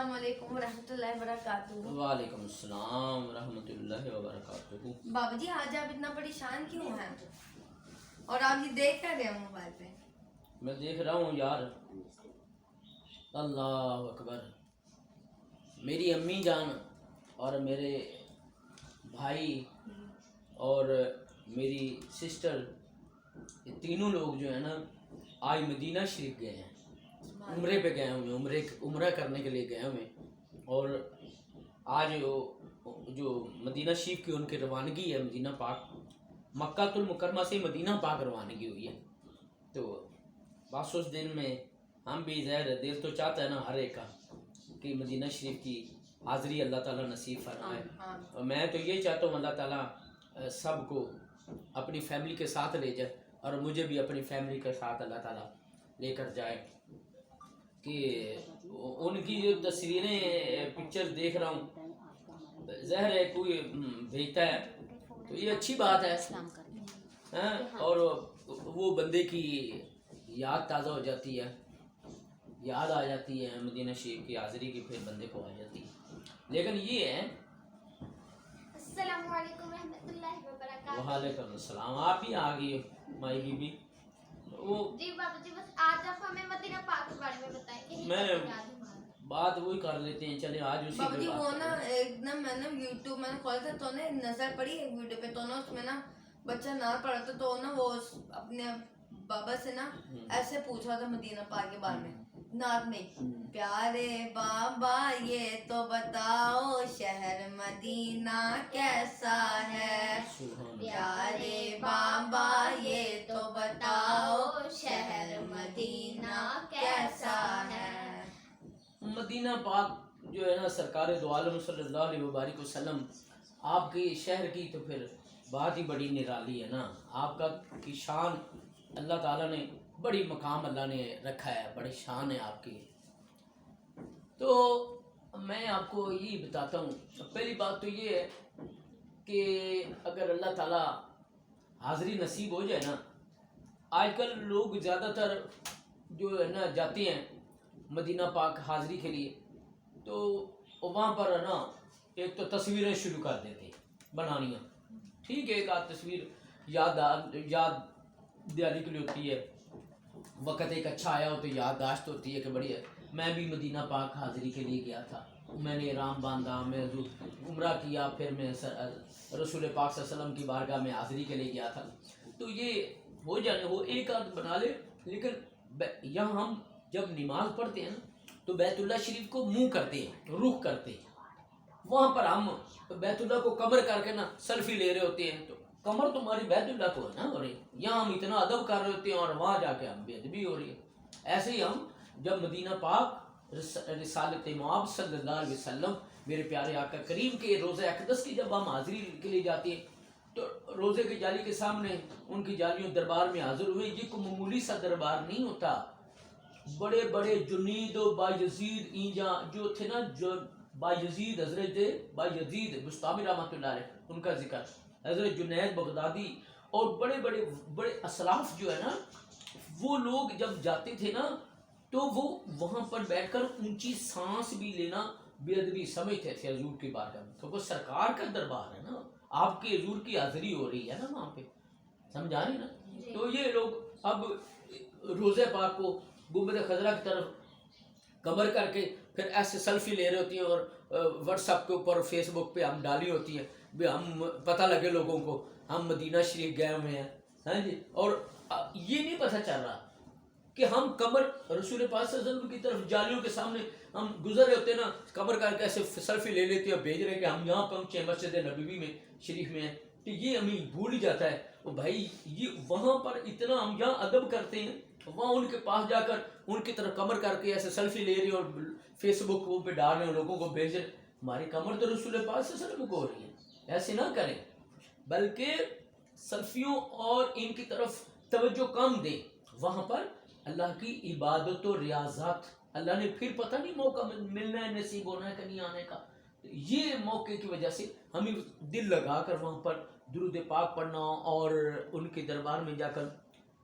अस्सलाम वालेकुम रहमतुल्लाहि वबरकातुहू। वालेकुम अस्सलाम रहमतुल्लाहि वबरकातुहू। बाबा जी आज आप इतना परेशान क्यों हैं? और आप ये देख कर रहे हो मोबाइल पे? मैं देख रहा हूँ यार, अल्लाह अकबर। मेरी अम्मी जान और मेरे भाई और मेरी सिस्टर, ये तीनों लोग जो है ना आज मदीना शरीफ गए हैं, उम्रे पे गए हुए, उम्रा करने के लिए गए हुए। और आज जो मदीना शरीफ की उनकी रवानगी है, मदीना पाक, मक्कातुल मुकरमा से मदीना पाक रवानगी हुई है। तो बस उस दिन में हम भी ज़ाहिर दिल तो चाहता है ना हर एक का कि मदीना शरीफ की हाज़री अल्लाह ताला नसीब फरमाए। और मैं तो ये चाहता हूँ अल्लाह ताला सबको अपनी फैमिली के साथ ले जाए और मुझे भी अपनी फैमिली के साथ अल्लाह ताला लेकर जाए। कि उनकी जो तस्वीरें पिक्चर देख रहा हूँ, ज़ाहिर है कोई भेजता है तो ये अच्छी बात है, और वो बंदे की याद ताज़ा हो जाती है, याद आ जाती है मदीना शरीफ की हाज़री की, फिर बंदे को आ जाती है। लेकिन ये है, अस्सलामु अलैकुम रहमतुल्लाहि व बरकातहू। वालेकुम अस्सलाम, आप ही आ गई हो माई बीबी। वो जी बाबा जी, बस आज आप हमें मदीना पाक के बारे में बताएं। मैं बात वही कर लेते हैं, चले आज उसी बाबा पे जी बात वो करते ना हैं। एकदम मैंने यूट्यूब मैंने खोला था तो ना नजर पड़ी एक वीडियो पे, तो ना उसमें ना बच्चा नार पड़ा था, तो ना वो अपने बाबा से ना ऐसे पूछ रहा था मदीना पाक के बारे में नात में, प्यारे बाबा ये तो बताओ शहर मदीना कैसा है, प्यारे बाबा ये तो बताओ शहर मदीना कैसा है। मदीना पाक जो है ना सरकार दो आलम सल्लल्लाहु अलैहि वसल्लम आपके शहर की तो फिर बात ही बड़ी निराली है ना। आपका की शान अल्लाह ताला ने बड़ी मकाम अल्लाह ने रखा है, बड़ी शान है आपकी। तो मैं आपको यही बताता हूँ, पहली बात तो ये है कि अगर अल्लाह ताला हाज़री नसीब हो जाए ना, आजकल लोग ज़्यादातर जो है ना जाते हैं मदीना पाक हाज़री के लिए, तो वहाँ पर है ना एक तो तस्वीरें शुरू कर देते बनानियाँ। ठीक है, एक आध तस्वीर याद दिलाने के लिए होती है, वक़्त एक अच्छा आया हो तो याददाश्त होती है कि बढ़िया मैं भी मदीना पाक हाज़री के लिए गया था, मैंने इहराम बांधा, मैं उम्रा किया, फिर मैं रसूल पाक सल्लल्लाहु अलैहि वसल्लम की बारगाह में हाज़री के लिए गया था। तो ये हो जाने वो एक आध बना ले। लेकिन यहाँ हम जब नमाज पढ़ते हैं ना तो बैतुल्लाह शरीफ को मुंह करते हैं, रुख करते हैं, वहाँ पर हम बैतुल्लाह को कमर करके ना सेल्फी ले रहे होते हैं, तो कमर तुम्हारी बैतुल्लाह को है ना हो रही, यहाँ हम इतना अदब कर रहे होते हैं और वहाँ जाके हम बेअदबी हो रही है। ऐसे ही हम जब मदीना पाक रिसालत मुआब सल्लल्लाहु अलैहि वसल्लम मेरे प्यारे आका करीम के रोज़े अक़दस की जब हम हाज़री के लिए जाते हैं तो रोज़े की जाली के सामने उनकी जालियों दरबार में हाजिर हुए। ये कोई मामूली सा दरबार नहीं होता, बड़े बड़े जुनीद और बायजीद ईजा जो थे ना, जो बायजीद हजरत बायजीद बुस्तामी रहमतुल्लाह अलैह उनका जिक्र, हजरत जुनैद बगदादी और बड़े बड़े बड़े असलाफ जो है ना, वो लोग जब जाते थे ना तो वो वहाँ पर बैठकर ऊंची सांस भी लेना बेअदबी समझते थे हजूर की बारगाह में। तो वो सरकार का दरबार है ना, आपके हजूर की हाजिरी हो रही है ना वहाँ पे, समझा रही ना। तो ये लोग अब रोज़े पाक को गुंबद खजरा की तरफ कवर करके फिर ऐसे सेल्फी ले रही होती हैं और व्हाट्सएप के ऊपर फेसबुक पे हम डाली होती हैं भी हम पता लगे लोगों को हम मदीना शरीफ गए हुए हैं, हाँ जी। और ये नहीं पता चल रहा कि हम कमर रसूल पाक सल्लल्लाहु अलैहि वसल्लम की तरफ जालियों के सामने हम गुजर रहे होते हैं ना, कमर करके ऐसे सेल्फी ले लेते हैं और भेज रहे हैं कि हम यहाँ पहुँचे मस्जिद नबवी में शरीफ में हैं। तो ये हमें भूल ही जाता है वो भाई, ये वहाँ पर इतना हम यहाँ अदब करते हैं, वहाँ उनके पास जाकर उनकी तरफ कमर करके ऐसे सेल्फी ले रही है और फेसबुक पे डाल रहे हैं, लोगों को भेज रहे। हमारी कमर तो रसूल पाक सल्लल्लाहु अलैहि वसल्लम को हो रही है, ऐसे ना करें, बल्कि सेल्फियों और इनकी तरफ तवज्जो कम दें। वहाँ पर अल्लाह की इबादत और रियाज़त अल्लाह ने फिर पता नहीं मौका मिलना है, नसीब होना है कि नहीं आने का। ये मौके की वजह से हमें दिल लगा कर वहाँ पर दुरूद पाक पढ़ना और उनके दरबार में जाकर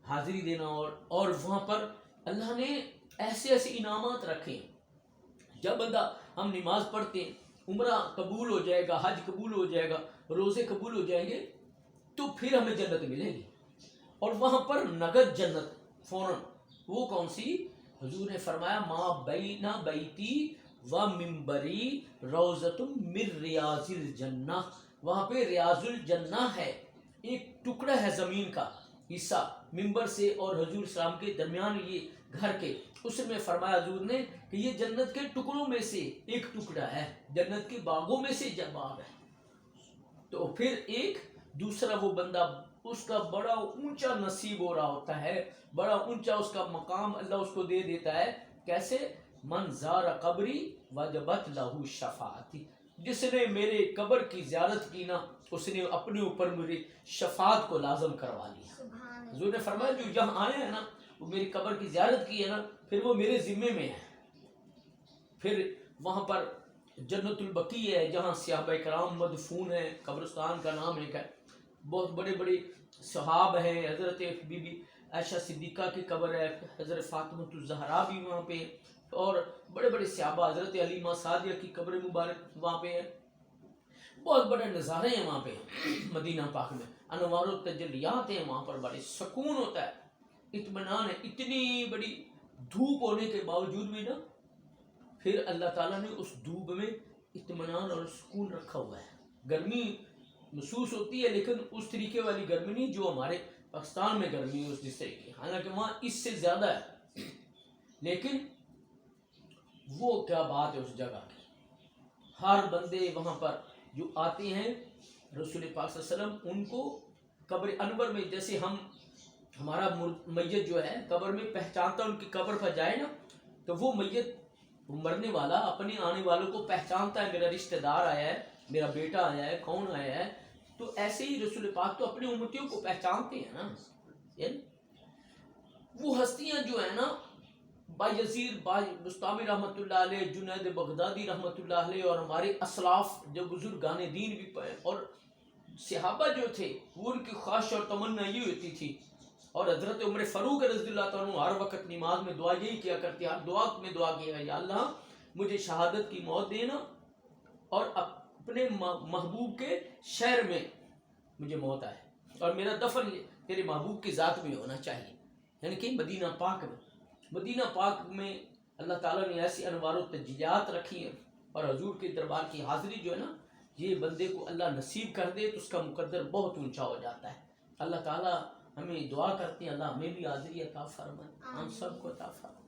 हाज़िरी देना, और वहाँ पर अल्लाह ने ऐसे ऐसे इनामात रखे جب بندہ ہم نماز پڑھتے ہیں عمرہ قبول ہو جائے گا, حج قبول ہو جائے گا, روزے قبول ہو جائیں گے, تو پھر ہمیں جنت ملے گی, اور وہاں پر نگد جنت فوراً. وہ کون سی؟ حضور نے فرمایا ما بین بیتی و منبری روضۃ من ریاض الجنہ. وہاں پہ ریاض الجنہ ہے, ایک ٹکڑا ہے زمین کا حصہ منبر سے اور حضور السلام کے درمیان یہ گھر کے. اس میں فرمایا حضور نے کہ یہ جنت کے ٹکڑوں میں سے ایک ٹکڑا ہے, جنت کے باغوں میں سے باغ ہے. تو پھر ایک دوسرا وہ بندہ, اس کا بڑا اونچا نصیب ہو رہا ہوتا ہے, بڑا اونچا اس کا مقام اللہ اس کو دے دیتا ہے. کیسے؟ من زار قبری وجبت لہو شفاعتی. جس نے میرے قبر کی زیارت کی نا, اس نے اپنے اوپر میری شفاعت کو لازم کروا لیا. سبحان اللہ. حضور نے فرمایا جو یہاں آئے ہیں نا, وہ میری قبر کی زیارت کی ہے نا, پھر وہ میرے ذمے میں ہے. پھر وہاں پر جنت البقیع ہے جہاں صحابہ کرام مدفون ہیں, قبرستان کا نام ایک ہے. بہت بڑے بڑے صحاب ہیں, حضرت بی بی عائشہ صدیقہ کی قبر ہے, حضرت فاطمہ الزہرا بھی وہاں پہ, اور بڑے بڑے صحابہ حضرت علیمہ سعدیہ کی قبر مبارک وہاں پہ ہے. بہت بڑے نظارے ہیں وہاں پہ مدینہ پاک میں, انوار و تجلیات ہیں وہاں پر, بڑے سکون ہوتا ہے, اطمینان ہے. اتنی بڑی دھوپ ہونے کے باوجود بھی نا, پھر اللہ تعالیٰ نے اس دھوپ میں اطمینان اور سکون رکھا ہوا ہے. گرمی محسوس ہوتی ہے لیکن اس طریقے والی گرمی نہیں جو ہمارے پاکستان میں گرمی ہے اس جس طریقے کی, حالانکہ وہاں اس سے زیادہ ہے. لیکن وہ کیا بات ہے اس جگہ کی, ہر بندے وہاں پر جو آتے ہیں رسول پاک صلی اللہ علیہ وسلم ان کو قبر انور میں, جیسے ہم ہمارا میت جو ہے قبر میں پہچانتا, ان کی قبر پر جائے نا تو وہ میت مرنے والا اپنے آنے والوں کو پہچانتا ہے, میرا رشتہ دار آیا ہے, میرا بیٹا آیا ہے, کون آیا ہے. تو ایسے ہی رسول پاک تو اپنے امتیوں کو پہچانتے ہیں نا. وہ ہستیاں جو ہیں نا, بایزید بستامی رحمۃ اللہ علیہ, جنید بغدادی رحمۃ اللہ علیہ, اور ہمارے اسلاف جو بزرگان دین بھی پائے, اور صحابہ جو تھے وہ ان کی خواہش اور تمنا یہ ہوتی تھی. اور حضرت عمر فاروق رضی اللہ تعالیٰ عنہ ہر وقت نماز میں دعا یہی کیا کرتے, ہر دعا میں دعا کیا, یا اللہ مجھے شہادت کی موت دینا اور اپنے محبوب کے شہر میں مجھے موت آئے, اور میرا دفن تیرے محبوب کی ذات میں ہونا چاہیے, یعنی کہ مدینہ پاک میں. مدینہ پاک میں اللہ تعالیٰ نے ایسی انوار و تجلیات رکھی ہیں, اور حضور کے دربار کی حاضری جو ہے نا, یہ بندے کو اللہ نصیب کر دے تو اس کا مقدر بہت اونچا ہو جاتا ہے. اللہ تعالیٰ ہمیں دعا کرتے ہیں, اللہ ہمیں بھی حاضری عطا فرمائے, ہم سب کو عطا فرمائے.